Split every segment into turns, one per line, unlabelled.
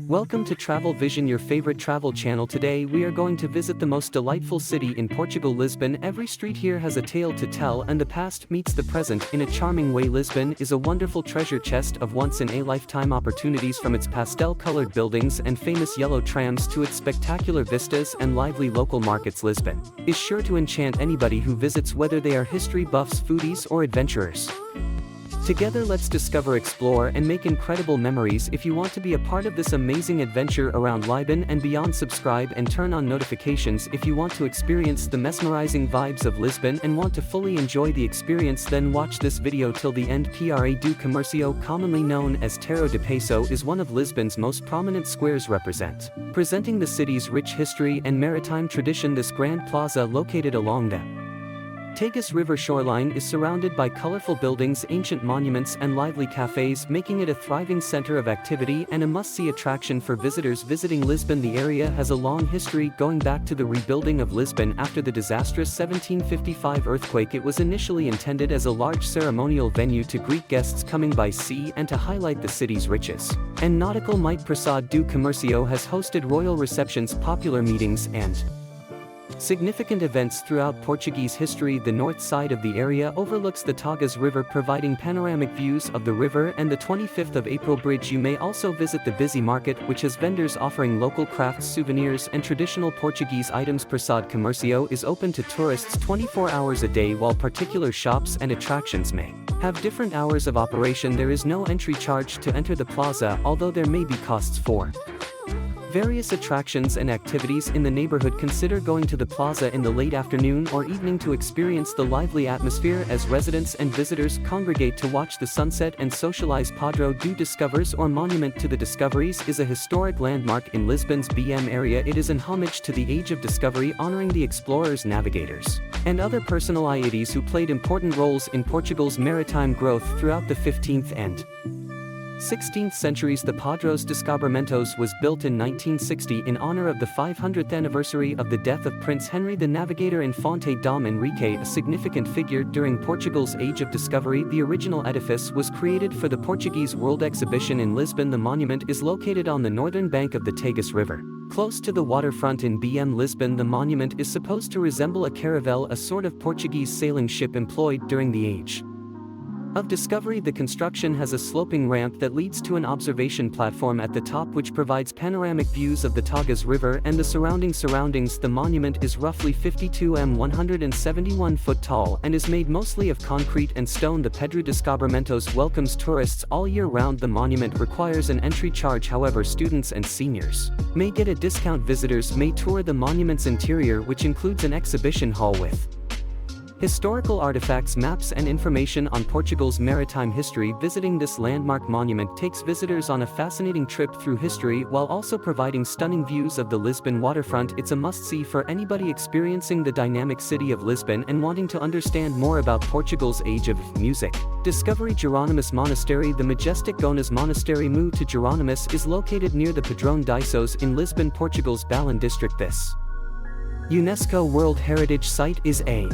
Welcome to Travel Vision, your favorite travel channel. Today we are going to visit the most delightful city in Portugal, Lisbon. Every street here has a tale to tell, and the past meets the present in a charming way. Lisbon is a wonderful treasure chest of once-in-a-lifetime opportunities, from its pastel-colored buildings and famous yellow trams to its spectacular vistas and lively local markets. Lisbon is sure to enchant anybody who visits, whether they are history buffs, foodies, or adventurers. Together, let's discover, explore, and make incredible memories. If you want to be a part of this amazing adventure around Lisbon and beyond, subscribe and turn on notifications. If you want to experience the mesmerizing vibes of Lisbon and want to fully enjoy the experience, then watch this video till the end. Praia do Comércio, commonly known as Terra de Peso, is one of Lisbon's most prominent squares, presenting the city's rich history and maritime tradition. This grand plaza, located along the Tagus River shoreline, is surrounded by colorful buildings, ancient monuments, and lively cafes, making it a thriving center of activity and a must-see attraction for visitors visiting Lisbon. The area has a long history, going back to the rebuilding of Lisbon after the disastrous 1755 earthquake. It was initially intended as a large ceremonial venue to greet guests coming by sea and to highlight the city's riches and nautical might. Praia do Comércio has hosted royal receptions, popular meetings, and significant events throughout Portuguese history. The north side of the area overlooks the Tagus River, providing panoramic views of the river and the 25th of April Bridge. You may also visit the busy market, which has vendors offering local crafts, souvenirs, and traditional Portuguese items. Praia do Comércio is open to tourists 24 hours a day, while particular shops and attractions may have different hours of operation. There is no entry charge to enter the plaza, although there may be costs for various attractions and activities in the neighborhood. Consider going to the plaza in the late afternoon or evening to experience the lively atmosphere as residents and visitors congregate to watch the sunset and socialize. Padrão do Discoveries, or Monument to the Discoveries, is a historic landmark in Lisbon's BM area. It is an homage to the Age of Discovery, honoring the explorers, navigators, and other personalities who played important roles in Portugal's maritime growth throughout the 15th and 16th centuries. The Padrão Descobrimentos was built in 1960 in honor of the 500th anniversary of the death of Prince Henry the Navigator. Infante Dom Henrique, a significant figure during Portugal's Age of Discovery. The original edifice was created for the Portuguese World Exhibition in Lisbon. The monument is located on the northern bank of the Tagus River, close to the waterfront in BM Lisbon. The monument is supposed to resemble a caravel, a sort of Portuguese sailing ship employed during the Age of Discovery. The construction has a sloping ramp that leads to an observation platform at the top, which provides panoramic views of the Tagus River and the surroundings. The monument is roughly 52 m 171 foot tall and is made mostly of concrete and stone. The Pedro Descobrimentos welcomes tourists all year round. The monument requires an entry charge, however students and seniors may get a discount. Visitors may tour the monument's interior, which includes an exhibition hall with historical artifacts, maps, and information on Portugal's maritime history. Visiting this landmark monument takes visitors on a fascinating trip through history while also providing stunning views of the Lisbon waterfront. It's a must-see for anybody experiencing the dynamic city of Lisbon and wanting to understand more about Portugal's Age of Music Discovery. Jerônimos Monastery. The majestic Gonas Monastery Mu to Jerônimos is located near the Padrão Diços in Lisbon, Portugal's Balin district. This UNESCO World Heritage Site is a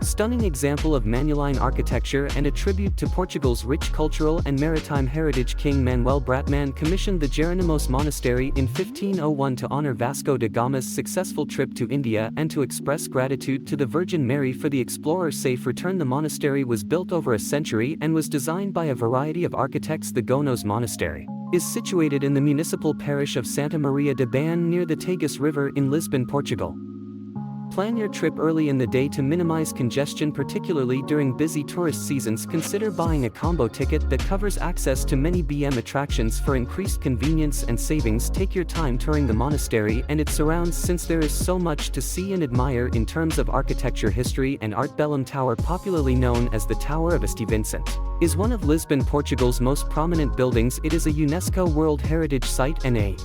stunning example of Manueline architecture and a tribute to Portugal's rich cultural and maritime heritage. King Manuel Bratman commissioned the Jerónimos Monastery in 1501 to honor Vasco da Gama's successful trip to India and to express gratitude to the Virgin Mary for the explorer's safe return. The monastery was built over a century and was designed by a variety of architects. The Gonos Monastery is situated in the municipal parish of Santa Maria de Bain near the Tagus River in Lisbon, Portugal. Plan your trip early in the day to minimize congestion, particularly during busy tourist seasons. Consider buying a combo ticket that covers access to many BM attractions for increased convenience and savings. Take your time touring the monastery and its surrounds, since there is so much to see and admire in terms of architecture, history, and art. Belém Tower, popularly known as the Tower of St. Vincent, is one of Lisbon, Portugal's most prominent buildings. It is a UNESCO World Heritage Site and a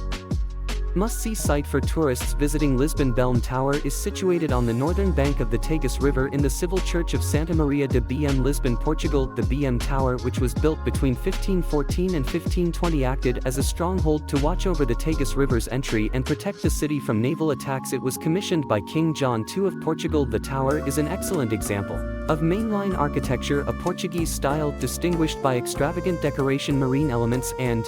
must-see site for tourists visiting Lisbon. Belém Tower is situated on the northern bank of the Tagus River in the civil church of Santa Maria de Bain, Lisbon, Portugal. The BM Tower, which was built between 1514 and 1520, acted as a stronghold to watch over the Tagus River's entry and protect the city from naval attacks. It was commissioned by King John II of Portugal. The tower is an excellent example of mainline architecture, a Portuguese style distinguished by extravagant decoration, marine elements, and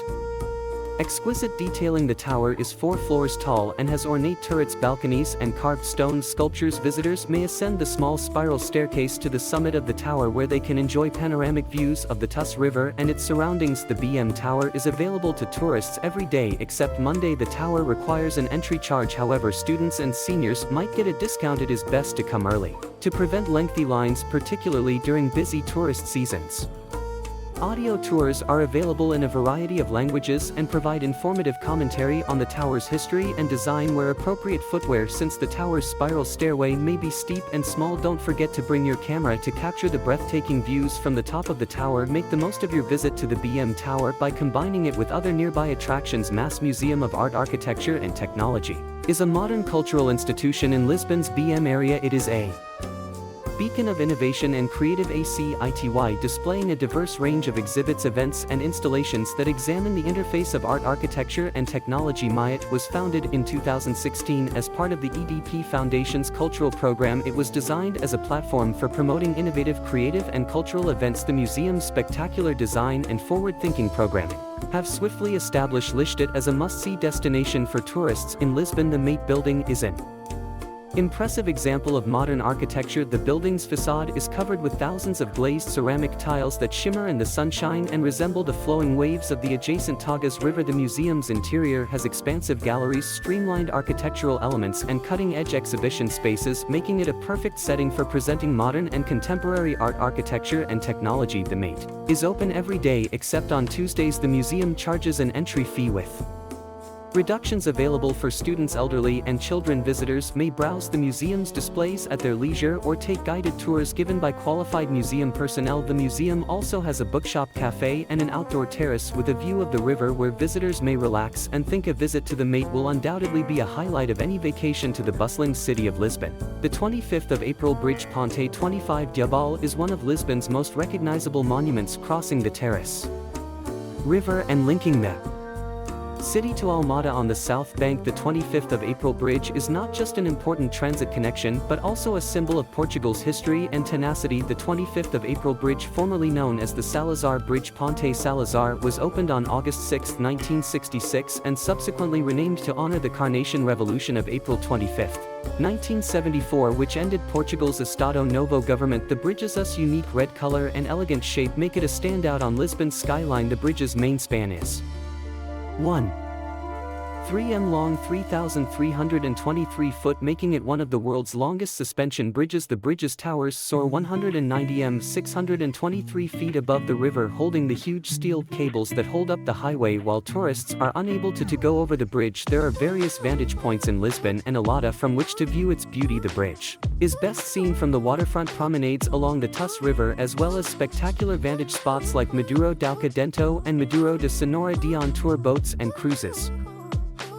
Exquisite detailing. The tower is 4 floors tall and has ornate turrets, balconies, and carved stone sculptures. Visitors may ascend the small spiral staircase to the summit of the tower where they can enjoy panoramic views of the Tus River and its surroundings. The BM Tower is available to tourists every day except Monday. The tower requires an entry charge, however students and seniors might get a discount. It is best to come early to prevent lengthy lines, particularly during busy tourist seasons. Audio tours are available in a variety of languages and provide informative commentary on the tower's history and design. Wear appropriate footwear since the tower's spiral stairway may be steep and small. Don't forget to bring your camera to capture the breathtaking views from the top of the tower. Make the most of your visit to the BM Tower by combining it with other nearby attractions. Mass Museum of Art, Architecture and Technology is a modern cultural institution in Lisbon's BM area. It is a beacon of innovation and creative activity, displaying a diverse range of exhibits, events, and installations that examine the interface of art, architecture, and technology. MIAT was founded in 2016 as part of the EDP Foundation's cultural program. It was designed as a platform for promoting innovative, creative, and cultural events. The museum's spectacular design and forward-thinking programming have swiftly established Lisbon as a must-see destination for tourists in Lisbon. The MIAT building is an impressive example of modern architecture. The building's facade is covered with thousands of glazed ceramic tiles that shimmer in the sunshine and resemble the flowing waves of the adjacent Tagus River. The museum's interior has expansive galleries, streamlined architectural elements, and cutting-edge exhibition spaces, making it a perfect setting for presenting modern and contemporary art, architecture, and technology. The MIAT is open every day except on Tuesdays. The museum charges an entry fee with reductions available for students, elderly, and children. Visitors may browse the museum's displays at their leisure or take guided tours given by qualified museum personnel. The museum also has a bookshop, cafe, and an outdoor terrace with a view of the river where visitors may relax and think. A visit to the MIAT will undoubtedly be a highlight of any vacation to the bustling city of Lisbon. The 25th of April Bridge Ponte 25 Diabal is one of Lisbon's most recognizable monuments, crossing the Terrace River and linking the city to Almada on the south bank. The 25th of April Bridge is not just an important transit connection but also a symbol of Portugal's history and tenacity. The 25th of April Bridge, formerly known as the Salazar Bridge Ponte Salazar, was opened on August 6, 1966 and subsequently renamed to honor the Carnation Revolution of April 25, 1974, which ended Portugal's Estado Novo government. The bridge's unique red color and elegant shape make it a standout on Lisbon's skyline. The bridge's main span is 1.3 m long, 3,323 foot, making it one of the world's longest suspension bridges. The bridge's towers soar 190 m, 623 feet above the river, holding the huge steel cables that hold up the highway while tourists are unable to go over the bridge. There are various vantage points in Lisbon and Almada from which to view its beauty. The bridge is best seen from the waterfront promenades along the Tus River, as well as spectacular vantage spots like Maduro d'Alca Dento and Maduro de Sonora on tour boats and cruises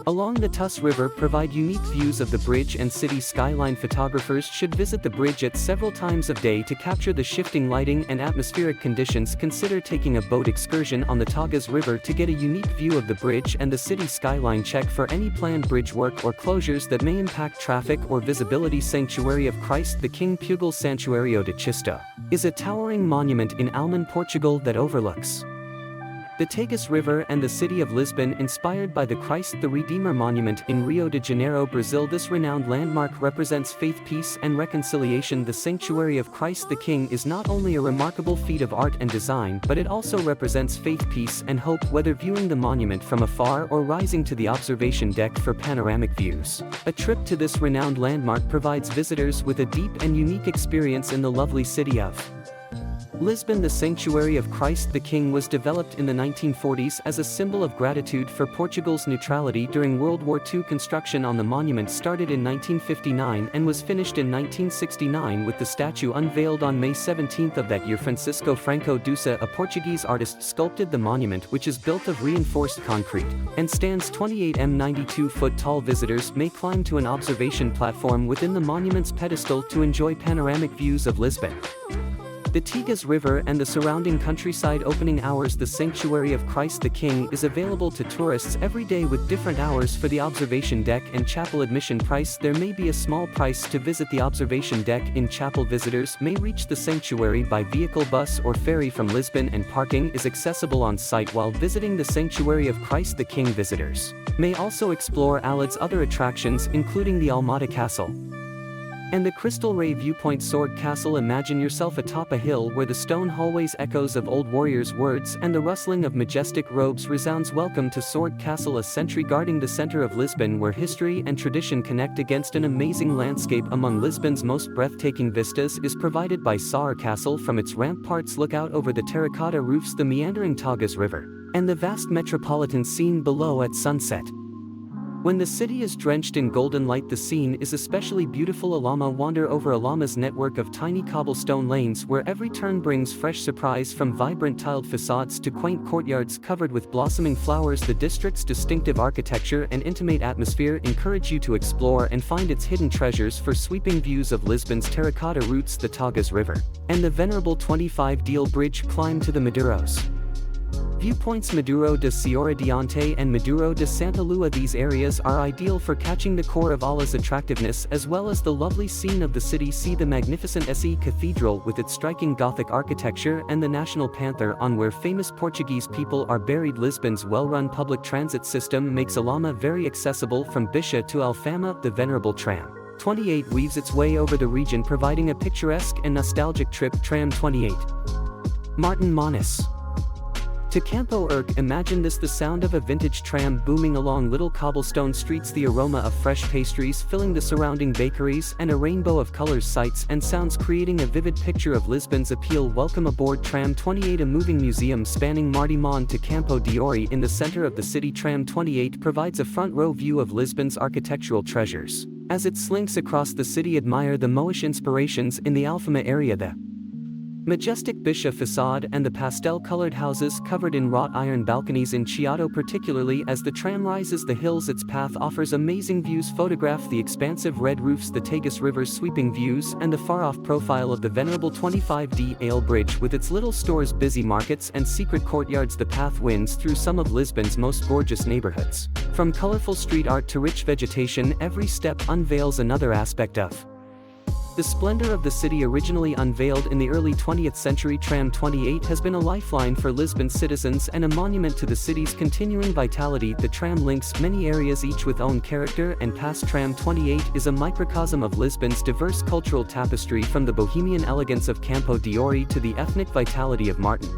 along the Tus River provide unique views of the bridge and city skyline. Photographers should visit the bridge at several times of day to capture the shifting lighting and atmospheric conditions. Consider taking a boat excursion on the Tagus River to get a unique view of the bridge and the city skyline. Check for any planned bridge work or closures that may impact traffic or visibility. Sanctuary of Christ the King Portugal Santuario de Cristo is a towering monument in LISBON, Portugal that overlooks the Tagus River and the city of Lisbon. Inspired by the Christ the Redeemer monument in Rio de Janeiro, Brazil, this renowned landmark represents faith, peace, and reconciliation. The Sanctuary of Christ the King is not only a remarkable feat of art and design, but it also represents faith, peace, and hope. Whether viewing the monument from afar or rising to the observation deck for panoramic views, a trip to this renowned landmark provides visitors with a deep and unique experience in the lovely city of Lisbon. The Sanctuary of Christ the King was developed in the 1940s as a symbol of gratitude for Portugal's neutrality during World War II. Construction on the monument started in 1959 and was finished in 1969, with the statue unveiled on May 17 of that year. Francisco Franco Dusa, a Portuguese artist, sculpted the monument, which is built of reinforced concrete and stands 28 m 92 foot tall. Visitors may climb to an observation platform within the monument's pedestal to enjoy panoramic views of Lisbon. The Tagus River and the surrounding countryside opening hours. The Sanctuary of Christ the King is available to tourists every day with different hours for the observation deck and chapel admission price. There may be a small price to visit the observation deck in chapel. Visitors may reach the sanctuary by vehicle, bus or ferry from Lisbon, and parking is accessible on site while visiting the Sanctuary of Christ the King. Visitors may also explore Alad's other attractions, including the Almada Castle and the Crystal Ray Viewpoint. Sword Castle. Imagine yourself atop a hill where the stone hallways echoes of old warriors' words and the rustling of majestic robes resounds. Welcome to Sword Castle, a sentry guarding the center of Lisbon where history and tradition connect against an amazing landscape. Among Lisbon's most breathtaking vistas is provided by Saur Castle. From its ramparts, look out over the terracotta roofs, the meandering Tagus River, and the vast metropolitan scene below at sunset. When the city is drenched in golden light, the scene is especially beautiful. Alama. Wander over Alama's network of tiny cobblestone lanes where every turn brings fresh surprise, from vibrant tiled facades to quaint courtyards covered with blossoming flowers. The district's distinctive architecture and intimate atmosphere encourage you to explore and find its hidden treasures. For sweeping views of Lisbon's terracotta roots, the Tagus River, and the venerable 25-deal bridge, climb to the Maduros viewpoints. Maduro de Senhora Diante and Maduro de Santa Lua. These areas are ideal for catching the core of Ala's attractiveness as well as the lovely scene of the city. See the magnificent SE Cathedral with its striking Gothic architecture and the National Panther on where famous Portuguese people are buried. Lisbon's well-run public transit system makes Alama very accessible. From Bisha to Alfama, the venerable tram 28 weaves its way over the region, providing a picturesque and nostalgic trip. Tram 28 Martin Manis to Campo Urque. Imagine this: the sound of a vintage tram booming along little cobblestone streets, the aroma of fresh pastries filling the surrounding bakeries, and a rainbow of colors, sights and sounds creating a vivid picture of Lisbon's appeal. Welcome aboard Tram 28, a moving museum spanning Martimon to Campo de Ori in the center of the city. Tram 28 provides a front-row view of Lisbon's architectural treasures. As it slinks across the city, admire the Moorish inspirations in the Alfama area, the majestic Bisha facade and the pastel-colored houses covered in wrought iron balconies in Chiado. Particularly as the tram rises the hills, its path offers amazing views. Photograph the expansive red roofs, the Tagus River's sweeping views, and the far-off profile of the venerable 25D Ale Bridge with its little stores, busy markets, and secret courtyards. The path winds through some of Lisbon's most gorgeous neighborhoods. From colorful street art to rich vegetation, every step unveils another aspect of the splendor of the city. Originally unveiled in the early 20th century, Tram 28 has been a lifeline for Lisbon citizens and a monument to the city's continuing vitality. The tram links many areas, each with own character and past. Tram 28 is a microcosm of Lisbon's diverse cultural tapestry, from the bohemian elegance of Campo de Ori to the ethnic vitality of Martin.